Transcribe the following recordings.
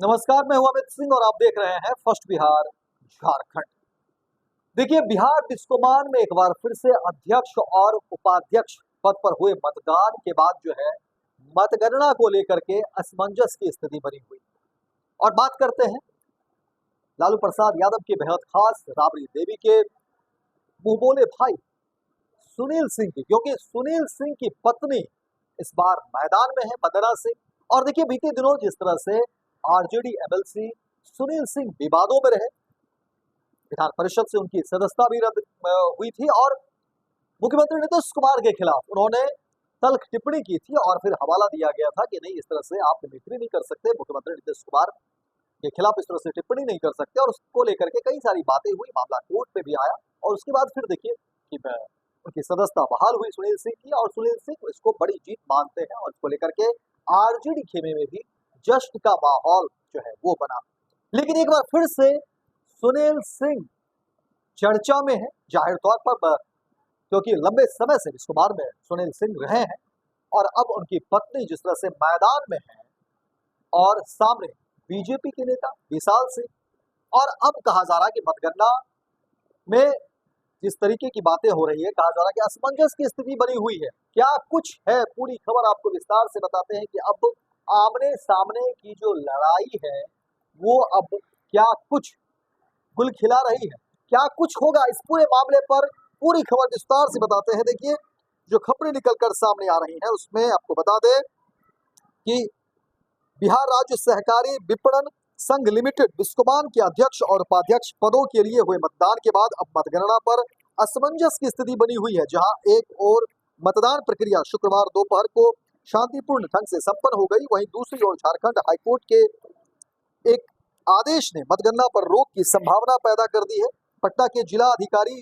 नमस्कार, मैं हूं अमित सिंह और आप देख रहे हैं फर्स्ट बिहार झारखंड। देखिए, बिहार बिस्कोमान में एक बार फिर से अध्यक्ष और उपाध्यक्ष पद पर हुए मतदान के बाद जो है मतगणना को लेकर के असमंजस की स्थिति बनी हुई। और बात करते हैं लालू प्रसाद यादव के बेहद खास राबड़ी देवी के मुंहबोले भाई सुनील सिंह की, क्योंकि सुनील सिंह की पत्नी इस बार मैदान में है, मदना सिंह। और देखिए, बीते दिनों जिस तरह से आरजेडी एमएलसी सुनील सिंह विवादों में रहे, विधान परिषद से उनकी सदस्यता भी रद्द हुई थी और मुख्यमंत्री नीतीश कुमार के खिलाफ उन्होंने तल्ख टिप्पणी की थी और फिर हवाला दिया गया था कि नहीं, इस तरह से आप मिमिक्री नहीं कर सकते, मुख्यमंत्री नीतीश कुमार के खिलाफ इस तरह से टिप्पणी नहीं कर सकते। और उसको लेकर के कई सारी बातें हुई, मामला कोर्ट में भी आया और उसके बाद फिर देखिए कि उनकी सदस्यता बहाल हुई सुनील सिंह की, और सुनील सिंह इसको बड़ी जीत मानते हैं और इसको लेकर के आरजेडी खेमे में भी जश्न का माहौल जो है वो बना। लेकिन एक बार फिर से सुनील सिंह चर्चा में है, जाहिर तौर पर, क्योंकि लंबे समय से बिस्कोमान में सुनील सिंह रहे हैं और अब उनकी पत्नी जिस तरह से मैदान में है और सामने बीजेपी के नेता विशाल सिंह, और अब कहा जा रहा है कि मतगणना में जिस तरीके की बातें हो रही है, कहा जा रहा है कि असमंजस की स्थिति बनी हुई है। क्या कुछ है, पूरी खबर आपको विस्तार से बताते हैं कि अब आमने सामने की जो लड़ाई है वो अब क्या कुछ गुल खिला रही है, क्या कुछ होगा, इस पूरे मामले पर पूरी खबर विस्तार से बताते हैं। देखिए, जो खबरें निकलकर सामने आ रही हैं उसमें आपको बता दें कि बिहार राज्य सहकारी विपणन संघ लिमिटेड बिस्कोमान के अध्यक्ष और उपाध्यक्ष पदों के लिए हुए मतदान के बाद अब मतगणना पर असमंजस की स्थिति बनी हुई है। जहां एक और मतदान प्रक्रिया शुक्रवार दोपहर को शांतिपूर्ण ढंग से संपन्न हो गई, वहीं दूसरी ओर झारखंड हाईकोर्ट के एक आदेश ने मतगणना पर रोक की संभावना पैदा कर दी है। पटना के जिला अधिकारी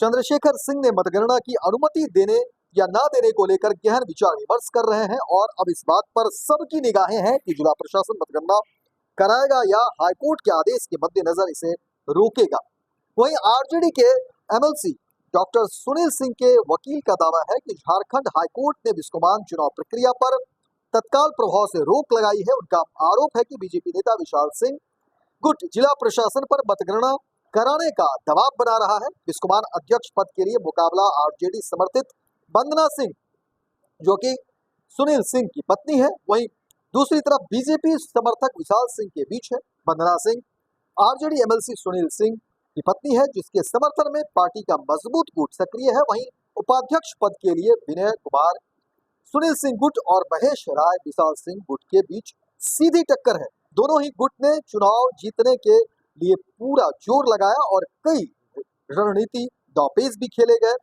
चंद्रशेखर सिंह ने मतगणना की अनुमति देने या ना देने को लेकर गहन विचार विमर्श कर रहे हैं और अब इस बात पर सबकी निगाहें हैं कि जिला प्रशासन मतगणना कराएगा या हाईकोर्ट के आदेश के मद्देनजर इसे रोकेगा। वहीं आरजेडी के एमएलसी डॉक्टर सुनील सिंह के वकील का दावा है कि झारखंड हाईकोर्ट ने बिस्कोमान चुनाव प्रक्रिया पर तत्काल प्रभाव से रोक लगाई है। उनका आरोप है कि बीजेपी नेता विशाल सिंह गुट जिला प्रशासन पर मतगणना कराने का दबाव बना रहा है। बिस्कोमान अध्यक्ष पद के लिए मुकाबला आरजेडी समर्थित वंदना सिंह, जो कि सुनील सिंह की पत्नी है, वहीं दूसरी तरफ बीजेपी समर्थक विशाल सिंह के बीच है। वंदना सिंह आरजेडी एमएलसी सुनील सिंह की पत्नी है, जिसके समर्थन में पार्टी का मजबूत गुट सक्रिय है। वहीं उपाध्यक्ष पद के लिए विनय कुमार सुनील सिंह गुट और महेश राय विशाल सिंह गुट के बीच सीधी टक्कर है। दोनों ही गुट ने चुनाव जीतने के लिए पूरा जोर लगाया और कई रणनीति दांवपेच भी खेले गए।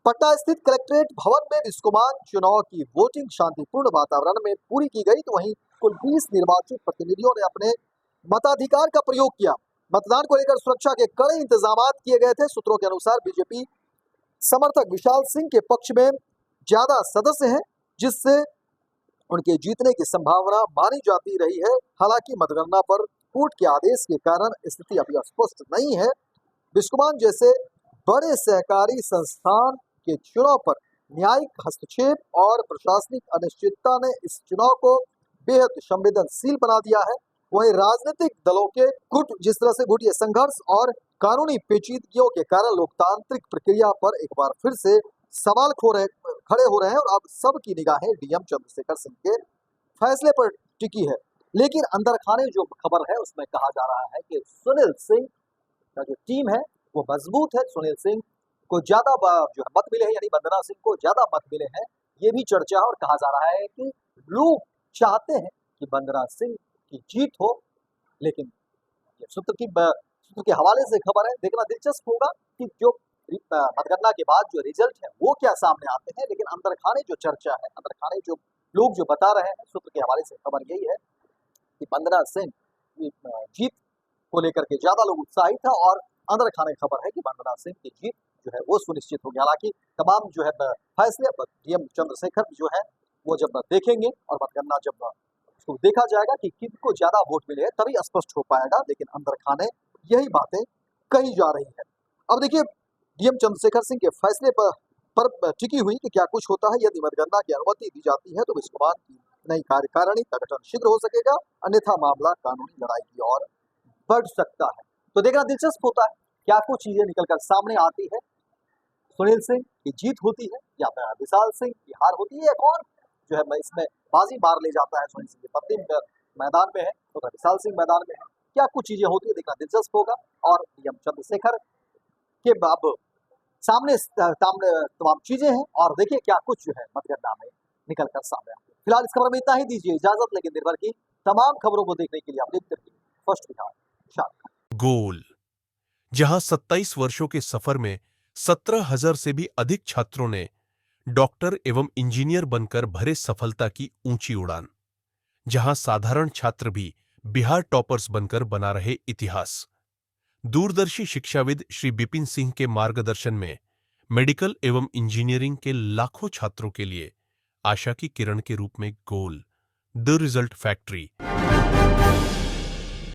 पटना स्थित कलेक्ट्रेट भवन में बिस्कोमान चुनाव की वोटिंग शांतिपूर्ण वातावरण में पूरी की गई, तो वहीं कुल 20 निर्वाचित प्रतिनिधियों ने अपने मताधिकार का प्रयोग किया। मतदान को लेकर सुरक्षा के कड़े इंतजाम किए गए थे। सूत्रों के अनुसार बीजेपी समर्थक विशाल सिंह के पक्ष में ज्यादा सदस्य हैं, जिससे उनके जीतने की संभावना मानी जाती रही है। हालांकि मतगणना पर कोर्ट के आदेश के कारण स्थिति अभी स्पष्ट नहीं है। बिस्कोमान जैसे बड़े सहकारी संस्थान के चुनाव पर न्यायिक हस्तक्षेप और प्रशासनिक अनिश्चितता ने इस चुनाव को बेहद संवेदनशील बना दिया है। वहीं राजनीतिक दलों के गुट जिस तरह से गुटिया संघर्ष और कानूनी पेचीदगियों के कारण लोकतांत्रिक प्रक्रिया पर एक बार फिर से सवाल खड़े हो रहे हैं और अब सबकी निगाहें डीएम चंद्रशेखर सिंह के फैसले पर टिकी है। लेकिन अंदर खाने जो खबर है उसमें कहा जा रहा है कि सुनील सिंह का जो टीम है वो मजबूत है। सुनील सिंह को ज्यादा जो मत मिले हैं, यानी वंदना सिंह को ज्यादा मत मिले हैं, ये भी चर्चा है। और कहा जा रहा है कि लोग चाहते हैं कि वंदना सिंह की जीत हो, लेकिन ये सूत्र के हवाले से खबर है। देखना दिलचस्प होगा कि जो मतगणना के बाद जो रिजल्ट है वो क्या सामने आते हैं। लेकिन अंदर खाने जो चर्चा है, अंदर खाने जो लोग जो बता रहे हैं, सूत्र के हवाले से खबर यही है कि वंदना सिंह जीत को लेकर के ज्यादा लोग उत्साहित है और अंदर खाने खबर है कि वंदना सिंह की जीत जो है वो सुनिश्चित हो गया। हालांकि तमाम जो है फैसले डीएम चंद्रशेखर जो है वो जब देखेंगे और मतगणना जब उसको देखा जाएगा कि किनको ज्यादा वोट मिले हैं तभी स्पष्ट हो पाएगा। लेकिन अंदर खाने यही बातें कही जा रही है। अब देखिए, डीएम चंद्रशेखर सिंह के फैसले पर टिकी हुई कि क्या कुछ होता है। यदि मतगणना की अनुमति दी जाती है तो बिस्कोमान की नई कार्यकारिणी का गठन शीघ्र हो सकेगा, अन्यथा मामला कानूनी लड़ाई की ओर बढ़ सकता है। तो देखना दिलचस्प होता है क्या कुछ चीजें निकलकर सामने आती है। सुनील सिंह की जीत होती है या फिर विशाल सिंह की हार होती है, या कौन जो है इसमें बाजी मार ले जाता है। सुनील सिंह की पत्नी मैदान में है तो विशाल सिंह मैदान में है, क्या कुछ चीजें होती है देखना दिलचस्प होगा। और डीएम चंद्रशेखर के अब सामने तमाम चीजें हैं, और देखिए क्या कुछ जो है मतगणना में निकल कर सामने आती है। फिलहाल इस खबर में इतना ही, दीजिए इजाजत, लेकिन दिन भर की तमाम खबरों को देखने के लिए आप देखते रहिए फर्स्ट बिहार। शाम गोल, जहां 27 वर्षों के सफर में 17,000 से भी अधिक छात्रों ने डॉक्टर एवं इंजीनियर बनकर भरे सफलता की ऊंची उड़ान, जहां साधारण छात्र भी बिहार टॉपर्स बनकर बना रहे इतिहास। दूरदर्शी शिक्षाविद श्री बिपिन सिंह के मार्गदर्शन में मेडिकल एवं इंजीनियरिंग के लाखों छात्रों के लिए आशा की किरण के रूप में गोल, द रिजल्ट फैक्ट्री।